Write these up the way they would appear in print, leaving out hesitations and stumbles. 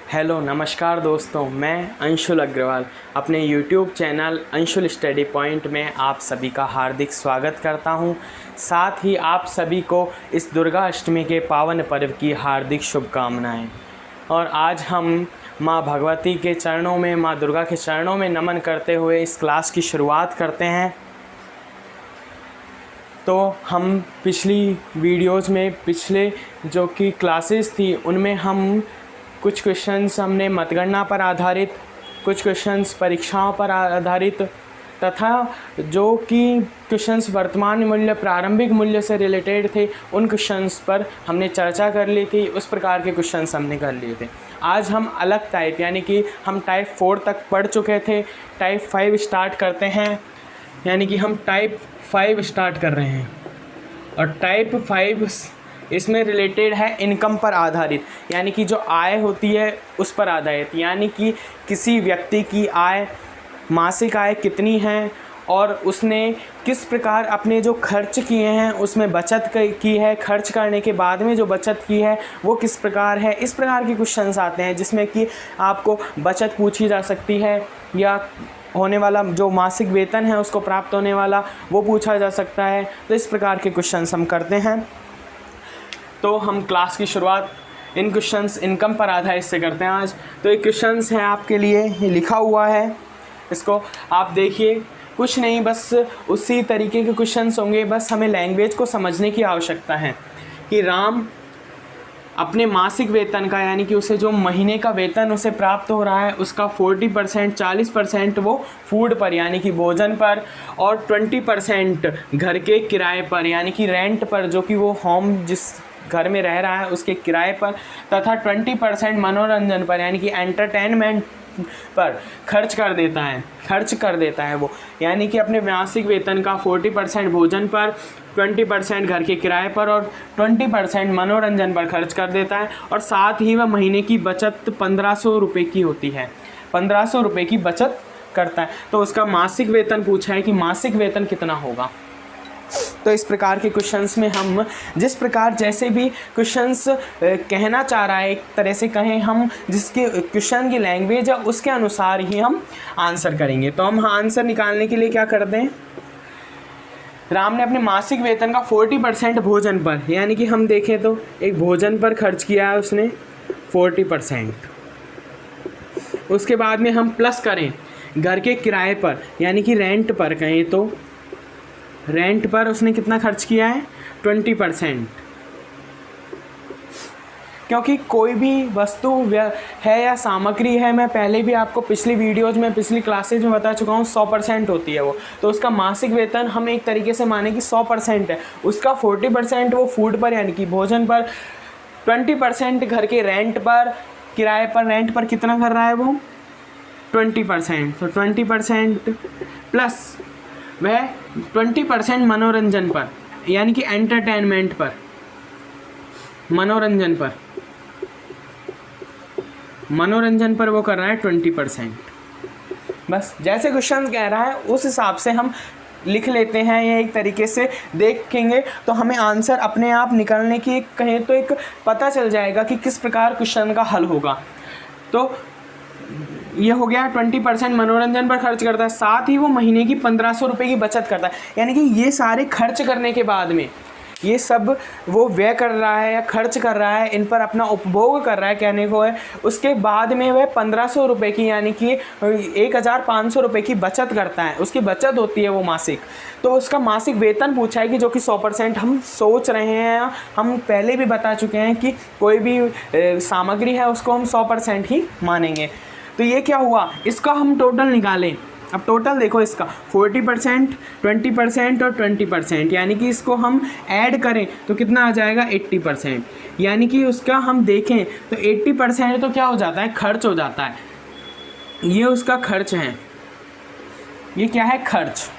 Hello नमस्कार दोस्तों, मैं अंशुल अग्रवाल अपने YouTube channel Anshul study point में आप सभी का हार्दिक स्वागत करता हूं। साथ ही आप सभी को इस दुर्गा अष्टमी के पावन पर्व की हार्दिक शुभकामनाएं। और आज हम मां भगवती के चरणों में, मां दुर्गा के चरणों में नमन करते हुए इस क्लास की शुरुआत करते हैं। तो हम पिछली वीडियोज़ में, पिछले जो कि क्लासेस थी, उनमें हम कुछ क्वेश्चंस हमने मतगणना पर आधारित, कुछ क्वेश्चंस परीक्षाओं पर आधारित तथा जो कि क्वेश्चंस वर्तमान मूल्य, प्रारंभिक मूल्य से रिलेटेड थे, उन क्वेश्चंस पर हमने चर्चा कर ली थी। उस प्रकार के क्वेश्चंस हमने कर लिए थे। आज हम अलग टाइप, यानी कि हम टाइप 4 तक पढ़ चुके थे, टाइप 5 स्टार्ट करते हैं। यानी कि हम टाइप 5 स्टार्ट कर रहे हैं। और टाइप 5 इसमें रिलेटेड है इनकम पर आधारित, यानी कि जो आय होती है उस पर आधारित, यानी कि किसी व्यक्ति की आय, मासिक आय कितनी है और उसने किस प्रकार अपने जो खर्च किए हैं उसमें बचत की है, खर्च करने के बाद में जो बचत की है वो किस प्रकार है। इस प्रकार के क्वेश्चंस आते हैं जिसमें कि आपको बचत पूछी जा सकती है, या होने वाला जो मासिक वेतन है उसको प्राप्त होने वाला वो पूछा जा सकता है। तो इस प्रकार के क्वेश्चंस हम करते हैं। तो हम क्लास की शुरुआत इन क्वेश्चंस इनकम पर आधारित से करते हैं आज। तो एक क्वेश्चंस है आपके लिए, ये लिखा हुआ है, इसको आप देखिए। कुछ नहीं, बस उसी तरीके के क्वेश्चंस होंगे, बस हमें लैंग्वेज को समझने की आवश्यकता है कि राम अपने मासिक वेतन का, यानी कि उसे जो महीने का वेतन उसे प्राप्त हो रहा है उसका 40%, 40% वो फूड पर यानी कि भोजन पर, और 20% घर के किराए पर यानी कि रेंट पर, जो कि वो होम जिस घर में रह रहा है उसके किराए पर, तथा 20% मनोरंजन पर यानी कि एंटरटेनमेंट पर खर्च कर देता है वो। यानी कि अपने मासिक वेतन का 40% भोजन पर, 20% घर के किराए पर और 20% मनोरंजन पर खर्च कर देता है। और साथ ही वह महीने की बचत 1500 रुपये की होती है, 1500 रुपये की बचत करता है। तो उसका मासिक वेतन पूछा है कि मासिक वेतन कितना होगा। तो इस प्रकार के क्वेश्चंस में हम जिस प्रकार जैसे भी क्वेश्चंस कहना चाह रहा है, एक तरह से कहें हम, जिसके क्वेश्चन की लैंग्वेज है उसके अनुसार ही हम आंसर करेंगे। तो हम आंसर निकालने के लिए क्या करते हैं, राम ने अपने मासिक वेतन का 40% भोजन पर, यानी कि हम देखें तो एक भोजन पर खर्च किया है उसने 40%। उसके बाद में हम प्लस करें घर के किराए पर, यानी कि रेंट पर कहें तो रेंट पर उसने कितना खर्च किया है, 20%। क्योंकि कोई भी वस्तु है या सामग्री है, मैं पहले भी आपको पिछली वीडियोज़ में, पिछली क्लासेज में बता चुका हूँ, 100% होती है वो। तो उसका मासिक वेतन हम एक तरीके से माने कि 100% है, उसका 40% वो फूड पर यानी कि भोजन पर, 20% घर के रेंट पर, किराए पर, रेंट पर कितना कर रहा है वो 20%। तो 20% प्लस वह 20% मनोरंजन पर यानी कि एंटरटेनमेंट पर, मनोरंजन पर वो कर रहा है 20%। बस जैसे क्वेश्चन कह रहा है उस हिसाब से हम लिख लेते हैं, या एक तरीके से देखेंगे तो हमें आंसर अपने आप निकलने की कहें तो एक पता चल जाएगा कि किस प्रकार क्वेश्चन का हल होगा। तो ये हो गया 20% मनोरंजन पर खर्च करता है, साथ ही वो महीने की 1500 रुपये की बचत करता है। यानी कि ये सारे खर्च करने के बाद में, ये सब वो व्यय कर रहा है या खर्च कर रहा है, इन पर अपना उपभोग कर रहा है कहने को है। उसके बाद में वह 1500 रुपये की यानी कि 1500 रुपये की बचत करता है, उसकी बचत होती है वो मासिक। तो उसका मासिक वेतन पूछा है कि जो कि 100% हम सोच रहे हैं, हम पहले भी बता चुके हैं कि कोई भी सामग्री है उसको हम 100% ही मानेंगे। तो ये क्या हुआ, इसका हम टोटल निकालें। अब टोटल देखो, इसका 40%, 20% और 20%, यानी कि इसको हम ऐड करें तो कितना आ जाएगा 80%। यानी कि उसका हम देखें तो 80% तो क्या हो जाता है, खर्च हो जाता है। ये उसका खर्च है, ये क्या है, खर्च।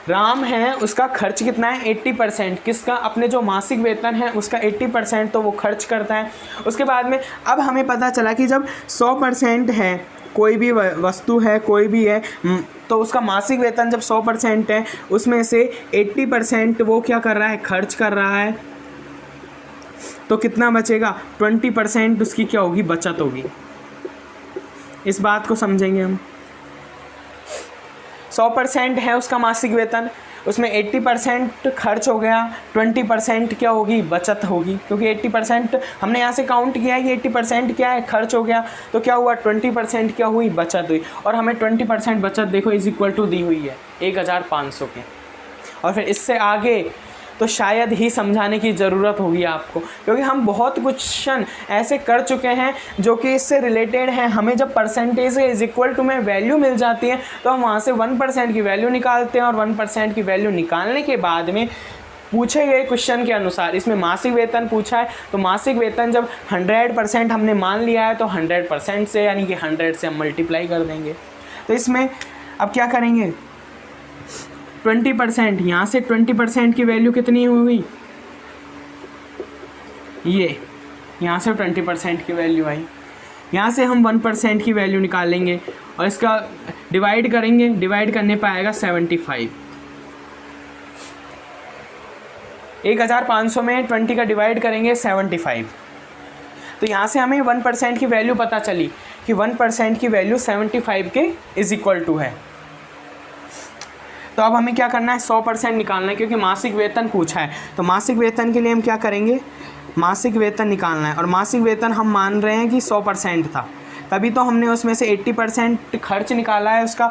राम है, उसका खर्च कितना है 80%, किसका, अपने जो मासिक वेतन है उसका 80% तो वो खर्च करता है। उसके बाद में अब हमें पता चला कि जब 100% है, कोई भी वस्तु है, कोई भी है, तो उसका मासिक वेतन जब 100% है, उसमें से 80% वो क्या कर रहा है, खर्च कर रहा है। तो कितना बचेगा, 20% उसकी क्या होगी, बचत होगी। इस बात को समझेंगे हम। 100% है उसका मासिक वेतन, उसमें 80% खर्च हो गया, 20% क्या होगी, बचत होगी, क्योंकि 80% हमने यहाँ से काउंट किया है कि 80% क्या है, खर्च हो गया, तो क्या हुआ 20% क्या हुई, बचत हुई। और हमें 20% बचत देखो इज इक्वल टू दी हुई है 1500 के। और फिर इससे आगे तो शायद ही समझाने की ज़रूरत होगी आपको, क्योंकि हम बहुत क्वेश्चन ऐसे कर चुके हैं जो कि इससे रिलेटेड हैं। हमें जब परसेंटेज इज इक्वल टू में वैल्यू मिल जाती है तो हम वहाँ से 1% की वैल्यू निकालते हैं, और 1% की वैल्यू निकालने के बाद में पूछे गए क्वेश्चन के अनुसार, इसमें मासिक वेतन पूछा है, तो मासिक वेतन जब 100% हमने मान लिया है तो 100% से यानी कि 100 से हम मल्टीप्लाई कर देंगे। तो इसमें अब क्या करेंगे, 20%, यहाँ से 20% की वैल्यू कितनी हुई, ये यहाँ से 20% की वैल्यू आई। यहाँ से हम 1% की वैल्यू निकालेंगे और इसका डिवाइड करेंगे, डिवाइड करने पर आएगा 75। 1500 में 20 का डिवाइड करेंगे 75, तो यहाँ से हमें 1% की वैल्यू पता चली कि 1% की वैल्यू 75 के इज इक्वल टू है। तो अब हमें क्या करना है, 100% निकालना है, क्योंकि मासिक वेतन पूछा है। तो मासिक वेतन के लिए हम क्या करेंगे, मासिक वेतन निकालना है, और मासिक वेतन हम मान रहे हैं कि 100% था, तभी तो हमने उसमें से 80% खर्च निकाला है उसका,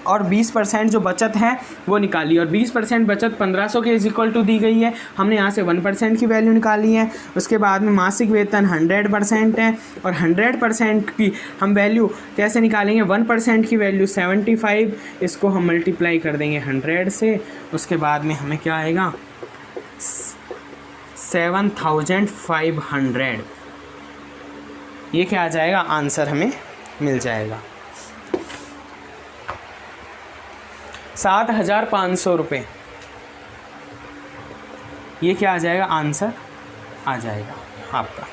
और 20% जो बचत है वो निकाली, और 20% बचत 1500 के इज इक्वल टू दी गई है। हमने यहाँ से 1% की वैल्यू निकाली है। उसके बाद में मासिक वेतन 100% है, और 100% की हम वैल्यू कैसे निकालेंगे, 1% की वैल्यू 75, इसको हम मल्टीप्लाई कर देंगे 100 से। उसके बाद में हमें क्या आएगा, 7500, ये क्या आ जाएगा, आंसर हमें मिल जाएगा 7500 रुपये। ये क्या आ जाएगा, आंसर आ जाएगा आपका।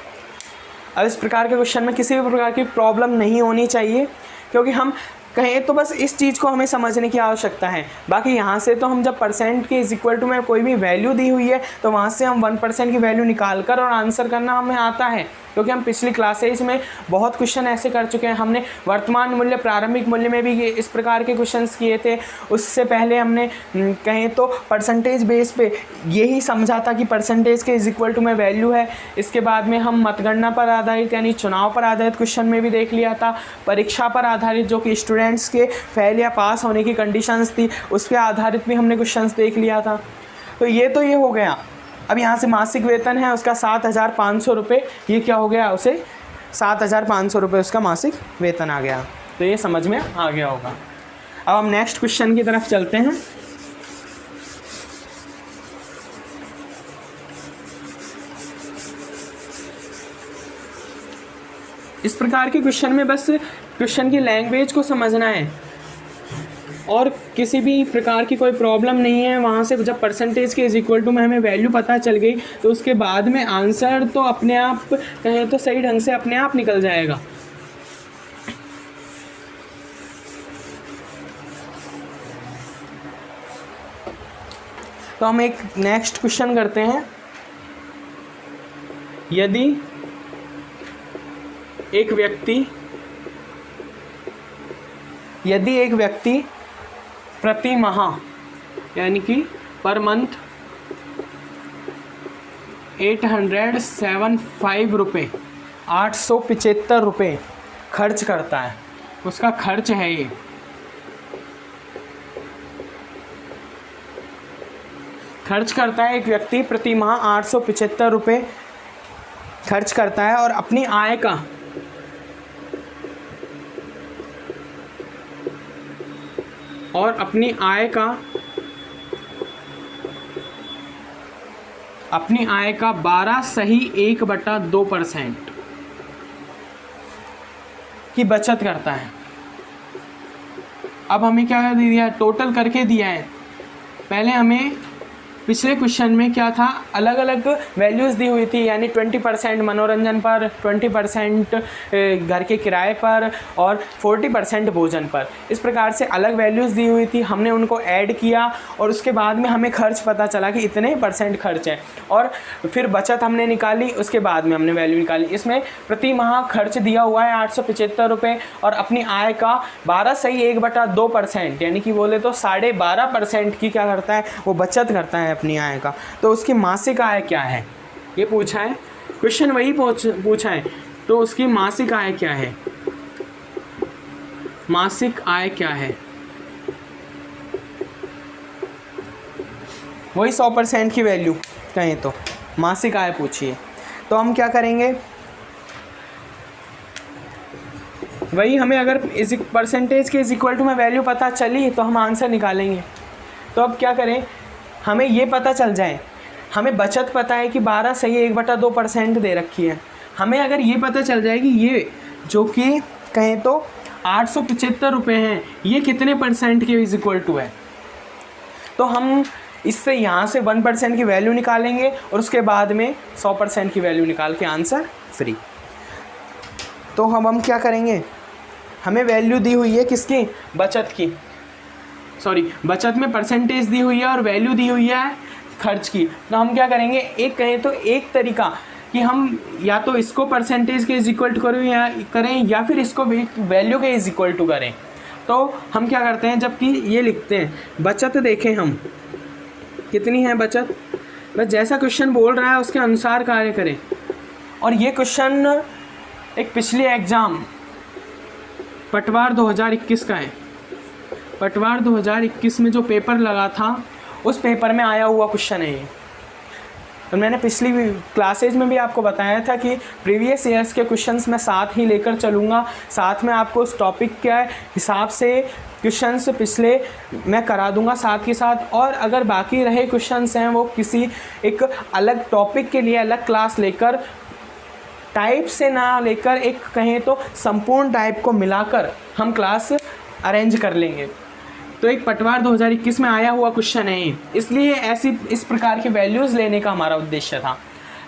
अब इस प्रकार के क्वेश्चन में किसी भी प्रकार की प्रॉब्लम नहीं होनी चाहिए, क्योंकि हम कहें तो बस इस चीज़ को हमें समझने की आवश्यकता है। बाकी यहाँ से तो हम जब परसेंट के इज इक्वल टू में कोई भी वैल्यू दी हुई है तो वहाँ से हम 1% की वैल्यू निकाल कर और आंसर करना हमें आता है, क्योंकि हम पिछली क्लासेज में बहुत क्वेश्चन ऐसे कर चुके हैं। हमने वर्तमान मूल्य, प्रारंभिक मूल्य में भी इस प्रकार के क्वेश्चंस किए थे। उससे पहले हमने कहें तो परसेंटेज बेस पे यही समझा था कि परसेंटेज के इज इक्वल टू में वैल्यू है। इसके बाद में हम मतगणना पर आधारित यानी चुनाव पर आधारित क्वेश्चन में भी देख लिया था। परीक्षा पर आधारित जो कि स्टूडेंट्स के फेल या पास होने की कंडीशंस थी उस पर आधारित भी हमने क्वेश्चंस देख लिया था। तो ये हो गया। अब यहाँ से मासिक वेतन है उसका 7500 रुपये, ये क्या हो गया, उसे 7500 रुपये उसका मासिक वेतन आ गया। तो ये समझ में आ गया होगा। अब हम नेक्स्ट क्वेश्चन की तरफ चलते हैं। इस प्रकार के क्वेश्चन में बस क्वेश्चन की लैंग्वेज को समझना है और किसी भी प्रकार की कोई प्रॉब्लम नहीं है। वहाँ से जब परसेंटेज के इज इक्वल टू में हमें वैल्यू पता चल गई तो उसके बाद में आंसर तो अपने आप कहें तो सही ढंग से अपने आप निकल जाएगा। तो हम एक नेक्स्ट क्वेश्चन करते हैं। यदि एक व्यक्ति प्रति माह यानी कि पर मंथ 875 रुपये 875 रुपये खर्च करता है, उसका खर्च है ये। खर्च करता है एक व्यक्ति प्रति माह 875 रुपये खर्च करता है और अपनी आय का अपनी आय का 12.1/2% की बचत करता है। अब हमें क्या दिया है, टोटल करके दिया है। पहले हमें पिछले क्वेश्चन में क्या था, अलग अलग वैल्यूज़ दी हुई थी, यानी 20% मनोरंजन पर, 20% घर के किराए पर और 40% भोजन पर। इस प्रकार से अलग वैल्यूज़ दी हुई थी, हमने उनको ऐड किया और उसके बाद में हमें खर्च पता चला कि इतने % खर्च है, और फिर बचत हमने निकाली, उसके बाद में हमने वैल्यू निकाली। इसमें प्रति माह खर्च दिया हुआ है 875 रुपये और अपनी आय का 12/2%, यानी कि बोले तो 12.5% की क्या करता है, वो बचत करता है अपनी आय का। तो उसकी मासिक आय क्या है, ये पूछा है क्वेश्चन, वही पूछा है। तो उसकी मासिक आय क्या है, मासिक आय क्या है, वही 100% की वैल्यू कहें तो मासिक आय पूछिए। तो हम क्या करेंगे, वही हमें अगर परसेंटेज के इज इक्वल टू में वैल्यू पता चली तो हम आंसर निकालेंगे। तो अब क्या करें, हमें ये पता चल जाए, हमें बचत पता है कि 12/1/2% दे रखी है, हमें अगर ये पता चल जाए कि ये जो कि कहें तो 875 रुपये हैं, ये कितने % के इज इक्वल टू है, तो हम इससे यहाँ से 1% की वैल्यू निकालेंगे और उसके बाद में 100% की वैल्यू निकाल के आंसर फ्री। तो हम क्या करेंगे, हमें वैल्यू दी हुई है किसकी, बचत की, सॉरी बचत में परसेंटेज दी हुई है और वैल्यू दी हुई है खर्च की। तो हम क्या करेंगे, एक कहें तो एक तरीका कि हम या तो इसको परसेंटेज के इज इक्वल टू करें या फिर इसको वैल्यू के इज इक्वल टू करें। तो हम क्या करते हैं, जबकि ये लिखते हैं बचत, देखें हम कितनी है बचत, बस जैसा क्वेश्चन बोल रहा है उसके अनुसार कार्य करें। और ये क्वेश्चन एक पिछले एग्ज़ाम पटवार 2021 का है, पटवार 2021 में जो पेपर लगा था उस पेपर में आया हुआ क्वेश्चन है ये। और मैंने पिछली क्लासेज में भी आपको बताया था कि प्रीवियस ईयर्स के क्वेश्चंस मैं साथ ही लेकर चलूँगा, साथ में आपको उस टॉपिक के हिसाब से क्वेश्चंस पिछले मैं करा दूंगा साथ के साथ। और अगर बाकी रहे क्वेश्चंस हैं वो किसी एक अलग टॉपिक के लिए अलग क्लास लेकर, टाइप से ना लेकर एक कहें तो संपूर्ण टाइप को मिलाकर हम क्लास अरेंज कर लेंगे। तो एक पटवार 2021 में आया हुआ क्वेश्चन है, इसलिए ऐसी इस प्रकार की वैल्यूज़ लेने का हमारा उद्देश्य था।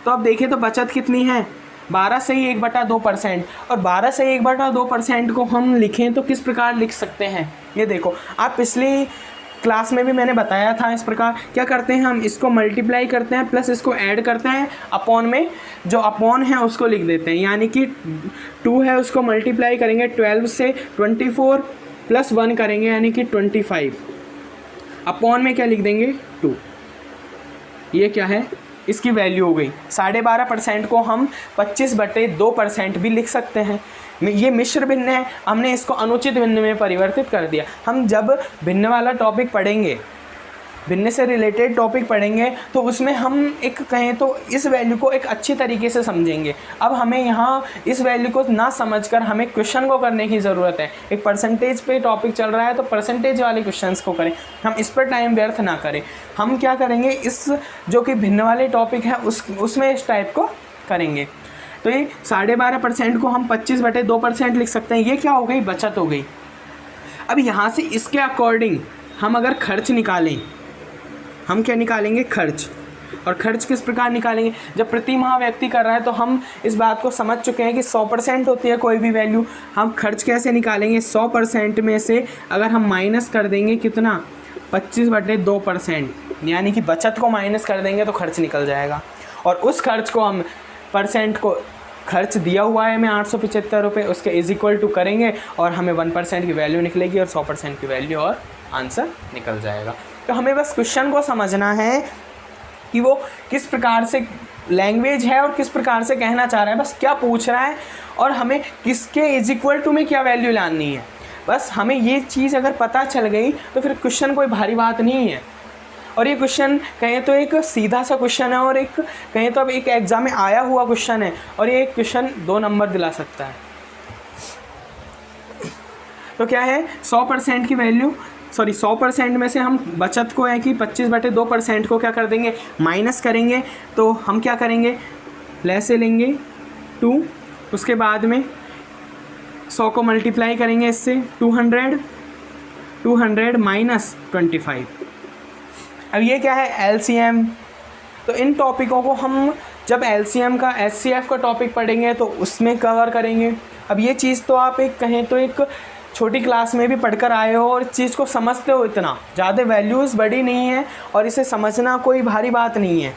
तो अब देखें तो बचत कितनी है, 12/1/2%। और 12/1/2% को हम लिखें तो किस प्रकार लिख सकते हैं, ये देखो आप पिछली क्लास में भी मैंने बताया था। इस प्रकार क्या करते हैं, हम इसको मल्टीप्लाई करते हैं प्लस इसको ऐड करते हैं, अपॉन में जो अपॉन है उसको लिख देते हैं, यानी कि 2 है उसको मल्टीप्लाई करेंगे 12 से, 24 प्लस 1 करेंगे यानी कि 25, अपॉन में क्या लिख देंगे 2। ये क्या है, इसकी वैल्यू हो गई। 12.5% को हम 25/2% भी लिख सकते हैं। ये मिश्र भिन्न है, हमने इसको अनुचित भिन्न में परिवर्तित कर दिया। हम जब भिन्न वाला टॉपिक पढ़ेंगे, भिन्न से रिलेटेड टॉपिक पढ़ेंगे, तो उसमें हम एक कहें तो इस वैल्यू को एक अच्छी तरीके से समझेंगे। अब हमें यहाँ इस वैल्यू को ना समझकर हमें क्वेश्चन को करने की ज़रूरत है। एक परसेंटेज पे टॉपिक चल रहा है तो परसेंटेज वाले क्वेश्चंस को करें, हम इस पर टाइम व्यर्थ ना करें। हम क्या करेंगे, इस जो कि भिन्न वाले टॉपिक है उसमें इस टाइप को करेंगे। तो ये 12.5% को हम 25/2% लिख सकते हैं। ये क्या हो गई, बचत हो गई। अब यहाँ से इसके अकॉर्डिंग हम अगर खर्च निकालें, हम क्या निकालेंगे, खर्च। और खर्च किस प्रकार निकालेंगे, जब प्रति माह व्यक्ति कर रहा है तो हम इस बात को समझ चुके हैं कि 100% होती है कोई भी वैल्यू। हम खर्च कैसे निकालेंगे, 100% में से अगर हम माइनस कर देंगे कितना, 25/2%, यानी कि बचत को माइनस कर देंगे तो खर्च निकल जाएगा। और उस खर्च को हम परसेंट को, खर्च दिया हुआ है हमें 875 रुपये, उसके इज इक्वल टू करेंगे और हमें 1% की वैल्यू निकलेगी और 100% की वैल्यू और आंसर निकल जाएगा। तो हमें बस क्वेश्चन को समझना है कि वो किस प्रकार से लैंग्वेज है और किस प्रकार से कहना चाह रहा है, बस क्या पूछ रहा है और हमें किसके इज इक्वल टू में क्या वैल्यू लानी है। बस हमें ये चीज़ अगर पता चल गई तो फिर क्वेश्चन कोई भारी बात नहीं है। और ये क्वेश्चन कहें तो एक सीधा सा क्वेश्चन है और एक कहें तो अब एक एग्ज़ाम में आया हुआ क्वेश्चन है और ये क्वेश्चन 2 नंबर दिला सकता है। तो क्या है, 100% की वैल्यू, सॉरी 100% में से हम बचत को है कि 25/2% को क्या कर देंगे, माइनस करेंगे। तो हम क्या करेंगे, लेस से लेंगे 2, उसके बाद में 100 को मल्टीप्लाई करेंगे इससे, 200 माइनस 25, अब ये क्या है, LCM। तो इन टॉपिकों को हम जब LCM का SCF का टॉपिक पढ़ेंगे तो उसमें कवर करेंगे। अब ये चीज़ तो आप एक कहें तो एक छोटी क्लास में भी पढ़कर आए हो और इस चीज़ को समझते हो, इतना ज़्यादा वैल्यूज़ बड़ी नहीं है और इसे समझना कोई भारी बात नहीं है।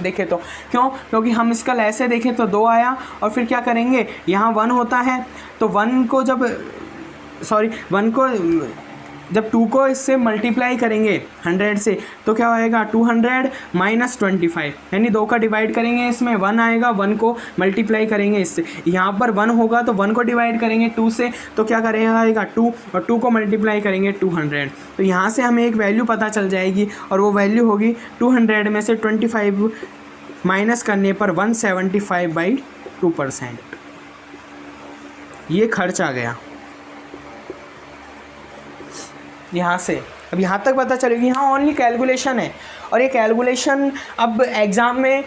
देखें तो क्यों, क्योंकि हम इसका ऐसे देखें तो 2 आया और फिर क्या करेंगे, यहाँ 1 होता है तो 1 को जब 2 को इससे मल्टीप्लाई करेंगे 100 से तो क्या होएगा 200 माइनस 25, यानी 2 का डिवाइड करेंगे इसमें 1 आएगा, 1 को मल्टीप्लाई करेंगे इससे, यहाँ पर 1 होगा तो 1 को डिवाइड करेंगे 2 से तो क्या करेगा आएगा 2 और 2 को मल्टीप्लाई करेंगे 200। तो यहाँ से हमें एक वैल्यू पता चल जाएगी और वो वैल्यू होगी 200 में से 25 माइनस करने पर 175/2%। ये खर्च आ गया यहाँ से। अब यहाँ तक पता चलेगी, यहाँ ओनली कैलकुलेशन है और ये कैलकुलेशन अब एग्ज़ाम में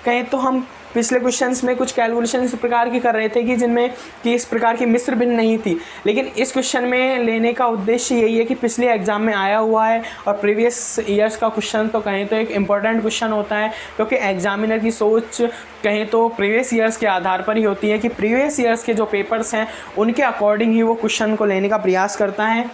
कहें तो हम पिछले क्वेश्चंस में कुछ कैलकुलेशन इस प्रकार की कर रहे थे कि जिनमें कि इस प्रकार की मिश्र भिन्न नहीं थी, लेकिन इस क्वेश्चन में लेने का उद्देश्य यही है कि पिछले एग्ज़ाम में आया हुआ है और प्रीवियस ईयर्स का क्वेश्चन तो कहें तो एक इम्पॉर्टेंट क्वेश्चन होता है, क्योंकि एग्जामिनर की सोच कहें तो प्रीवियस ईयर्स के आधार पर ही होती है कि प्रीवियस ईयर्स के जो पेपर्स हैं उनके अकॉर्डिंग ही वो क्वेश्चन को लेने का प्रयास करता है।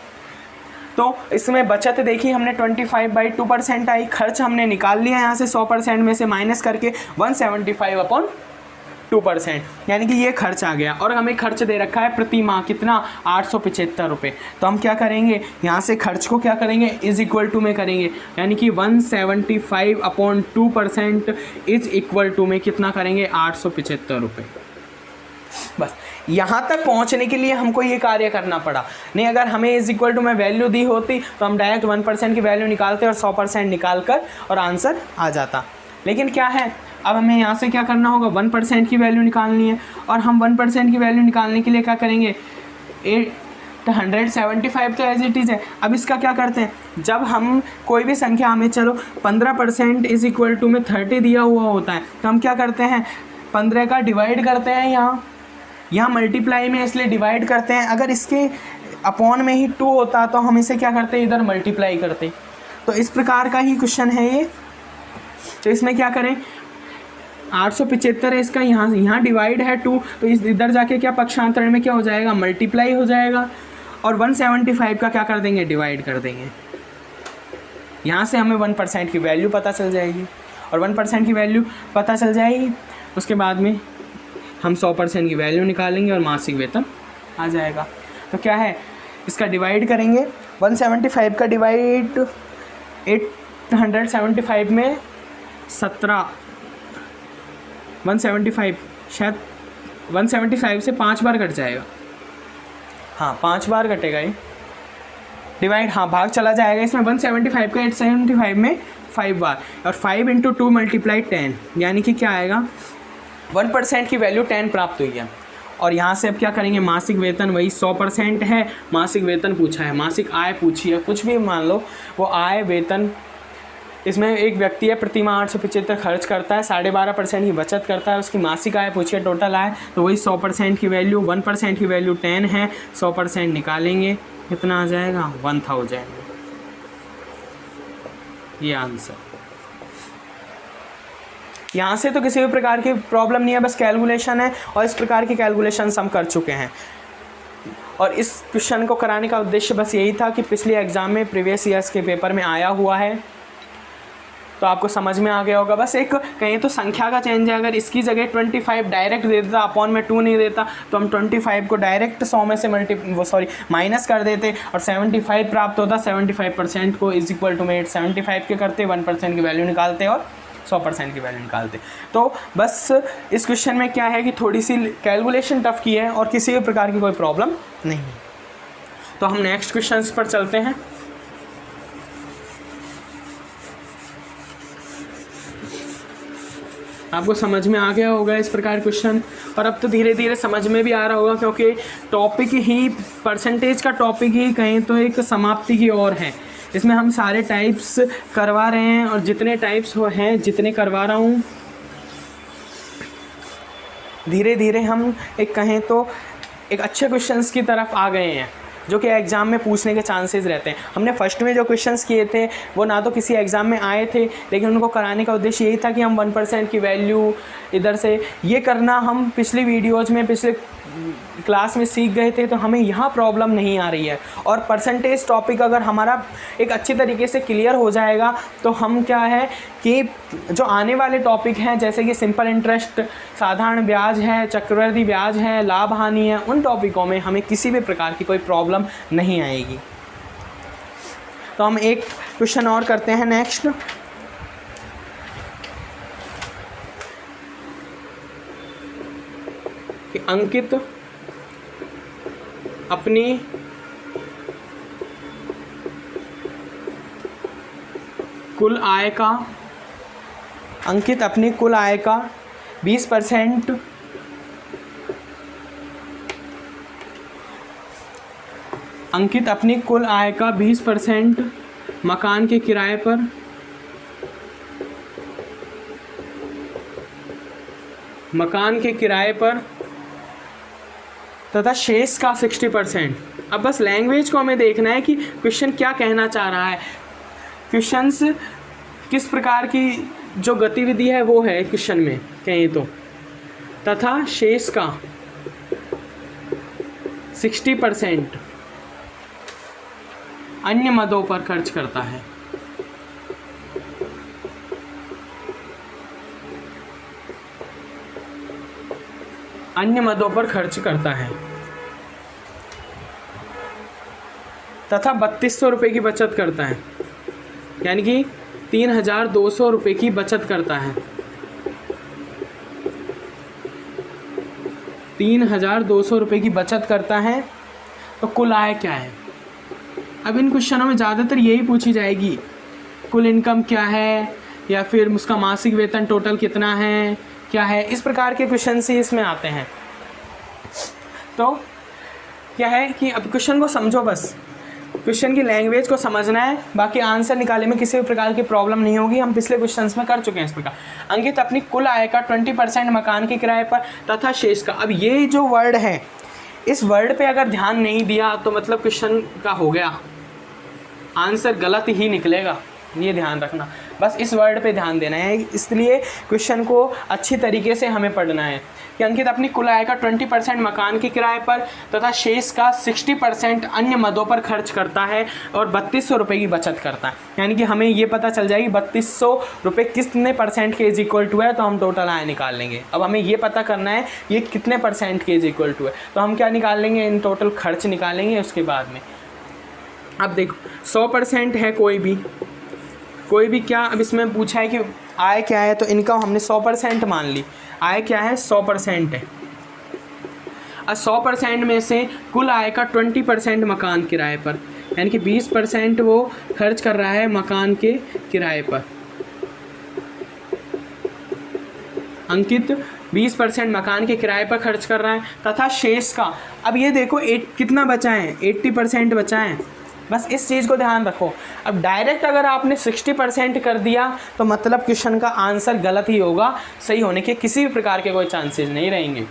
तो इसमें बचत देखी हमने 25/2% आई, खर्च हमने निकाल लिया यहाँ से 100% में से माइनस करके 175/2%, यानी कि ये खर्च आ गया और हमें खर्च दे रखा है प्रति माह कितना 875 रुपये। तो हम क्या करेंगे, यहाँ से खर्च को क्या करेंगे इज इक्वल टू में करेंगे, यानी कि 175/2% इज इक्वल टू में कितना करेंगे 875 रुपये। बस यहाँ तक पहुँचने के लिए हमको ये कार्य करना पड़ा, नहीं अगर हमें इज इक्वल टू में वैल्यू दी होती तो हम डायरेक्ट 1% की वैल्यू निकालते और 100% निकाल कर और आंसर आ जाता। लेकिन क्या है, अब हमें यहाँ से क्या करना होगा 1% की वैल्यू निकालनी है और हम 1% की वैल्यू निकालने के लिए क्या करेंगे 175 तो एज इट इज़ है। अब इसका क्या करते हैं, जब हम कोई भी संख्या हमें चलो 15% इज इक्वल टू में 30 दिया हुआ होता है तो हम क्या करते हैं 15 का डिवाइड करते हैं, यहाँ मल्टीप्लाई में इसलिए डिवाइड करते हैं। अगर इसके अपॉन में ही 2 होता तो हम इसे क्या करते इधर मल्टीप्लाई करते। तो इस प्रकार का ही क्वेश्चन है ये। तो इसमें क्या करें 875 है इसका, यहाँ डिवाइड है 2 तो इस इधर जाके क्या पक्षांतरण में क्या हो जाएगा मल्टीप्लाई हो जाएगा और 175 का क्या कर देंगे डिवाइड कर देंगे। यहाँ से हमें 1% की वैल्यू पता चल जाएगी और 1% की वैल्यू पता चल जाएगी उसके बाद में हम 100% की वैल्यू निकालेंगे और मासिक वेतन आ जाएगा। तो क्या है इसका डिवाइड करेंगे 175 का डिवाइड 875 में 175 शायद 175 से 5 बार कट जाएगा, हाँ 5 बार कटेगा ये डिवाइड, हाँ भाग चला जाएगा इसमें 175 का 875 में 5 बार और 5 × 2 × 10 यानी कि क्या आएगा 1% की वैल्यू 10 प्राप्त हुई है। और यहाँ से अब क्या करेंगे मासिक वेतन वही 100% है, मासिक वेतन पूछा है, मासिक आय पूछी है, कुछ भी मान लो वो आय वेतन। इसमें एक व्यक्ति है प्रति माह 875 खर्च करता है, 12.5% की बचत करता है, उसकी मासिक आय पूछी है टोटल आय, तो वही 100% की वैल्यू 1% की वैल्यू 10 है, 100% निकालेंगे कितना आ जाएगा 1000, ये आंसर। यहाँ से तो किसी भी प्रकार की प्रॉब्लम नहीं है, बस कैलकुलेशन है और इस प्रकार की कैलकुलेशन हम कर चुके हैं। और इस क्वेश्चन को कराने का उद्देश्य बस यही था कि पिछले एग्ज़ाम में प्रीवियस ईयर्स के पेपर में आया हुआ है तो आपको समझ में आ गया होगा। बस एक कहीं तो संख्या का चेंज है, अगर इसकी जगह 25 डायरेक्ट दे देता अपॉन में 2 नहीं देता तो हम 25 को डायरेक्ट 100 में से माइनस कर देते और 75 प्राप्त होता, 75% को इज इक्वल टू में 75 के करते, 1% की वैल्यू निकालते और 100% की वैल्यू निकालते। तो बस इस क्वेश्चन में क्या है कि थोड़ी सी कैलकुलेशन टफ की है और किसी भी प्रकार की कोई प्रॉब्लम नहीं। तो हम नेक्स्ट क्वेश्चन पर चलते हैं। आपको समझ में आ गया होगा इस प्रकार क्वेश्चन, और अब तो धीरे धीरे समझ में भी आ रहा होगा क्योंकि टॉपिक ही परसेंटेज का टॉपिक ही कहें तो एक समाप्ति की ओर है। इसमें हम सारे टाइप्स करवा रहे हैं और जितने टाइप्स हैं जितने करवा रहा हूँ धीरे धीरे हम एक कहें तो एक अच्छे क्वेश्चंस की तरफ आ गए हैं। जो कि एग्ज़ाम में पूछने के चांसेस रहते हैं। हमने फर्स्ट में जो क्वेश्चंस किए थे वो ना तो किसी एग्ज़ाम में आए थे, लेकिन उनको कराने का उद्देश्य यही था कि हम 1% की वैल्यू इधर से ये करना हम पिछली वीडियोज़ में पिछले क्लास में सीख गए थे, तो हमें यहाँ प्रॉब्लम नहीं आ रही है। और परसेंटेज टॉपिक अगर हमारा एक अच्छी तरीके से क्लियर हो जाएगा तो हम क्या है कि जो आने वाले टॉपिक हैं जैसे कि सिंपल इंटरेस्ट, साधारण ब्याज है, चक्रवृद्धि ब्याज है, लाभ हानि है, उन टॉपिकों में हमें किसी भी प्रकार की कोई प्रॉब्लम नहीं आएगी। तो हम एक क्वेश्चन और करते हैं नेक्स्ट। कि अंकित अपनी कुल आय का 20% अंकित अपनी कुल आय का 20% मकान के किराए पर तथा शेष का 60%। अब बस लैंग्वेज को हमें देखना है कि क्वेश्चन क्या कहना चाह रहा है। क्वेश्चंस किस प्रकार की जो गतिविधि है वो है क्वेश्चन में कहें तो, तथा शेष का 60% अन्य मदों पर खर्च करता है। अन्य मदों पर खर्च करता है तथा 3200 रुपये की बचत करता है, यानी कि 3200 रुपये की बचत करता है। 3200 रुपये की बचत करता है, तो कुल आय क्या है। अब इन क्वेश्चनों में ज़्यादातर यही पूछी जाएगी, कुल इनकम क्या है, या फिर उसका मासिक वेतन टोटल कितना है, क्या है, इस प्रकार के क्वेश्चन ही इसमें आते हैं। तो क्या है कि अब क्वेश्चन को समझो, बस क्वेश्चन की लैंग्वेज को समझना है, बाकी आंसर निकालने में किसी भी प्रकार की प्रॉब्लम नहीं होगी। हम पिछले क्वेश्चंस में कर चुके हैं इस प्रकार। अंकित अपनी कुल आय का 20% मकान के किराए पर तथा शेष का। अब ये जो वर्ड है, इस वर्ड पे अगर ध्यान नहीं दिया तो मतलब क्वेश्चन का हो गया, आंसर गलत ही निकलेगा, ये ध्यान रखना। बस इस वर्ड पे ध्यान देना है, इसलिए क्वेश्चन को अच्छी तरीके से हमें पढ़ना है कि अंकित अपनी कुल आय का 20% मकान के किराए पर तथा शेष का 60% अन्य मदों पर खर्च करता है और 3200 रुपये की बचत करता है। यानी कि हमें ये पता चल जाएगी 3200 रुपये कितने परसेंट के इज इक्वल टू है, तो हम टोटल आय निकाल लेंगे। अब हमें ये पता करना है ये कितने परसेंट के इज इक्वल टू है, तो हम क्या निकाल लेंगे, इन टोटल खर्च निकालेंगे उसके बाद में। अब देखो 100% है कोई भी क्या, अब इसमें पूछा है कि आय क्या है, तो इनकम हमने 100% मान ली। आय क्या है, 100% है। और 100% में से कुल आय का 20% मकान किराए पर, यानी कि 20% वो खर्च कर रहा है मकान के किराए पर। अंकित 20% मकान के किराए पर खर्च कर रहा है तथा शेष का, अब ये देखो कितना बचा है, 80% बचा है। बस इस चीज़ को ध्यान रखो। अब डायरेक्ट अगर आपने 60% कर दिया तो मतलब क्वेश्चन का आंसर गलत ही होगा, सही होने के किसी भी प्रकार के कोई चांसेस नहीं रहेंगे।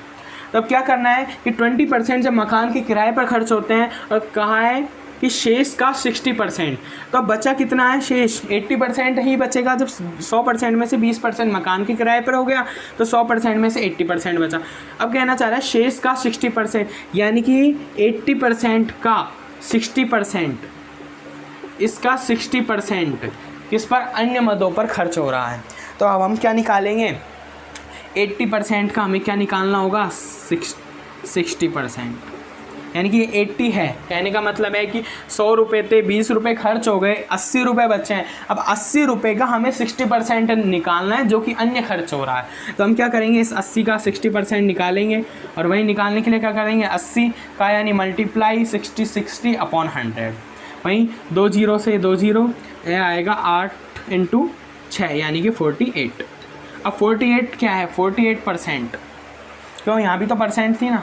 तो अब क्या करना है कि 20% जब मकान के किराए पर खर्च होते हैं, और कहा है कि शेष का 60%, तो अब बचा कितना है, शेष 80% ही बचेगा। जब 100% में से 20% मकान के किराए पर हो गया तो 100% में से 80% बचा। अब कहना चाह रहा है शेष का 60%, यानी कि 80% का 60%, इसका 60% किस पर, अन्य मदों पर खर्च हो रहा है। तो अब हम क्या निकालेंगे, 80% का हमें क्या निकालना होगा, 60%, यानी कि 80 है। कहने का मतलब है कि 100 रुपये थे, 20 रुपये खर्च हो गए, 80 रुपये बचे हैं। अब 80 रुपये का हमें 60% निकालना है, जो कि अन्य खर्च हो रहा है। तो हम क्या करेंगे, इस 80 का 60% निकालेंगे, और वही निकालने के लिए क्या करेंगे, 80 का यानी मल्टीप्लाई 60 अपॉन 100। वहीं 2 0 से 2 0, यह आएगा 8 × 6 यानी कि 48। अब 48 क्या है, 48%, क्यों यहाँ भी तो परसेंट थी ना,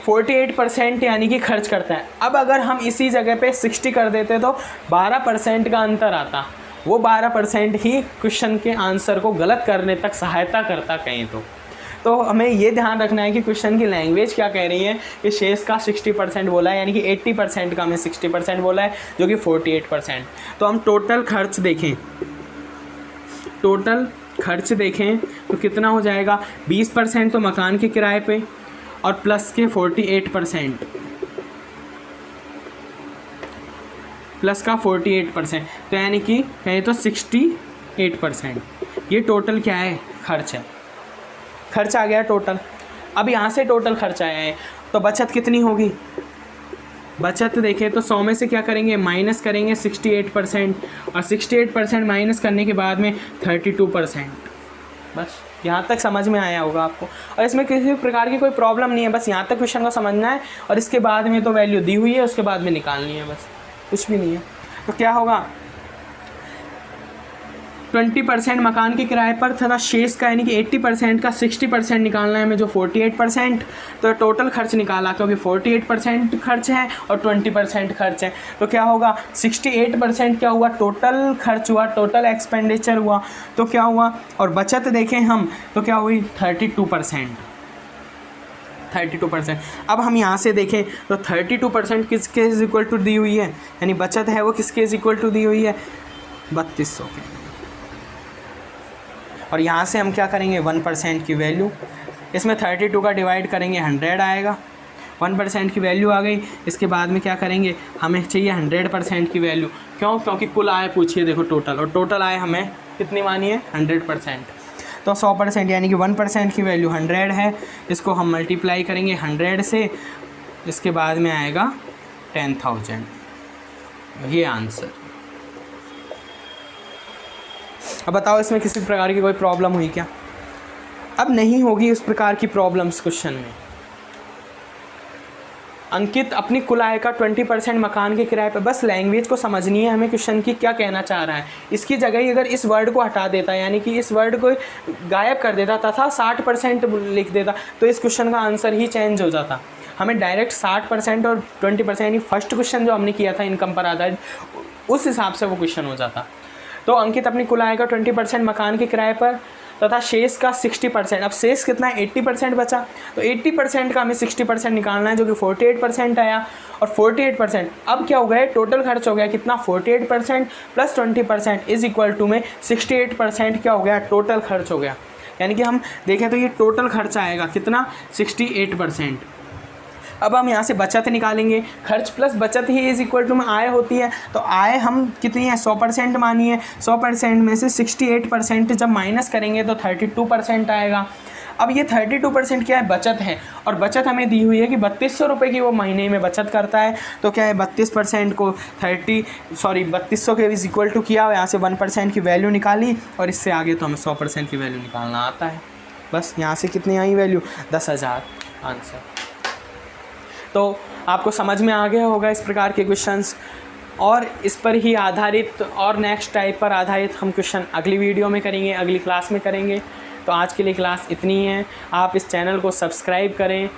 48% यानी कि खर्च करता है। अब अगर हम इसी जगह पे 60 कर देते तो 12% का अंतर आता, वो 12% ही क्वेश्चन के आंसर को गलत करने तक सहायता करता कहीं तो हमें ये ध्यान रखना है कि क्वेश्चन की लैंग्वेज क्या कह रही है कि शेष का 60% बोला है, यानी कि 80% का हमें 60% बोला है, जो कि 48%। तो हम टोटल खर्च देखें, टोटल खर्च देखें तो कितना हो जाएगा, 20% तो मकान के किराए पे और प्लस के 48%, प्लस का 48%, तो यानी कि कहें तो 68%। ये टोटल क्या है, खर्च है, खर्च आ गया टोटल। अब यहाँ से टोटल खर्च आया है तो बचत कितनी होगी, बचत देखें तो 100 में से क्या करेंगे, माइनस करेंगे 68%, और 68% माइनस करने के बाद में 32%। बस यहाँ तक समझ में आया होगा आपको, और इसमें किसी प्रकार की कोई प्रॉब्लम नहीं है, बस यहाँ तक क्वेश्चन को समझना है, और इसके बाद में तो वैल्यू दी हुई है, उसके बाद में निकालनी है, बस कुछ भी नहीं है। तो क्या होगा, 20% मकान के किराए पर तथा शेष का यानी कि 80% का 60% निकालना है हमें, जो 48%। तो टोटल खर्च निकाला क्योंकि 48% खर्च है और 20% खर्च है, तो क्या होगा 68% क्या हुआ, टोटल खर्च हुआ, टोटल एक्सपेंडिचर हुआ। तो क्या हुआ, और बचत देखें हम तो क्या हुई 32%। अब हम यहाँ से देखें तो 32% किसके इज इक्वल टू दी हुई है, यानी बचत है वो किसके इज इक्वल टू दी हुई है, 3200 के। और यहाँ से हम क्या करेंगे, 1% की वैल्यू, इसमें 32 का डिवाइड करेंगे 100 आएगा, 1% की वैल्यू आ गई। इसके बाद में क्या करेंगे, हमें चाहिए 100% की वैल्यू, क्यों, क्योंकि कुल आय पूछिए देखो टोटल, और टोटल आय हमें कितनी मानी है, 100%। तो 100% यानी कि 1% की वैल्यू 100 है, इसको हम मल्टीप्लाई करेंगे 100 से, इसके बाद में आएगा 10,000, ये आंसर। अब बताओ इसमें किसी प्रकार की कोई प्रॉब्लम हुई क्या, अब नहीं होगी इस प्रकार की प्रॉब्लम्स क्वेश्चन में। अंकित अपनी कुल आय का 20% मकान के किराए पर, बस लैंग्वेज को समझनी है हमें, क्वेश्चन की क्या कहना चाह रहा है। इसकी जगह ही अगर इस वर्ड को हटा देता, यानी कि इस वर्ड को गायब कर देता तथा 60% लिख देता, तो इस क्वेश्चन का आंसर ही चेंज हो जाता। हमें डायरेक्ट 60% और 20% यानी फर्स्ट क्वेश्चन जो हमने किया था इनकम पर आधारित, उस हिसाब से वो क्वेश्चन हो जाता। तो अंकित अपनी कुल आय का 20% मकान के किराए पर तथा शेष का 60%, अब शेष कितना है, 80% बचा, तो 80% का हमें 60% निकालना है, जो कि 48% आया। और 48% अब क्या हो गया, टोटल खर्च हो गया कितना, 48% प्लस 20% इज इक्वल टू में 68% क्या हो गया, टोटल खर्च हो गया। यानी कि हम देखें तो ये टोटल खर्च आएगा कितना, 68%। अब हम यहाँ से बचत निकालेंगे, खर्च प्लस बचत ही इज इक्वल टू में आय होती है। तो आय हम कितनी है, 100% मानी है, 100% में से 68% जब माइनस करेंगे तो 32% आएगा। अब ये 32% क्या है, बचत है, और बचत हमें दी हुई है कि 3200 रुपये की वो महीने में बचत करता है। तो क्या है, 32% को 3200 के इज इक्वल टू किया, यहाँ से 1% की वैल्यू निकाली, और इससे आगे तो हमें 100% की वैल्यू निकालना आता है। बस यहाँ से कितनी आई वैल्यू, 10,000 आंसर। तो आपको समझ में आ गया होगा इस प्रकार के क्वेश्चंस, और इस पर ही आधारित और नेक्स्ट टाइप पर आधारित हम क्वेश्चन अगली वीडियो में करेंगे, अगली क्लास में करेंगे। तो आज के लिए क्लास इतनी है। आप इस चैनल को सब्सक्राइब करें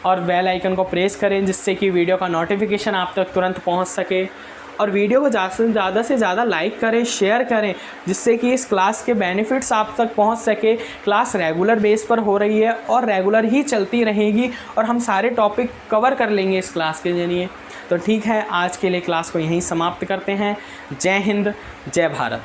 और बेल आइकन को प्रेस करें, जिससे कि वीडियो का नोटिफिकेशन आप तक तुरंत पहुंच सके, और वीडियो को ज़्यादा से ज़्यादा लाइक करें, शेयर करें, जिससे कि इस क्लास के बेनिफिट्स आप तक पहुंच सके। क्लास रेगुलर बेस पर हो रही है और रेगुलर ही चलती रहेगी, और हम सारे टॉपिक कवर कर लेंगे इस क्लास के जरिए। तो ठीक है, आज के लिए क्लास को यहीं समाप्त करते हैं। जय हिंद, जय भारत।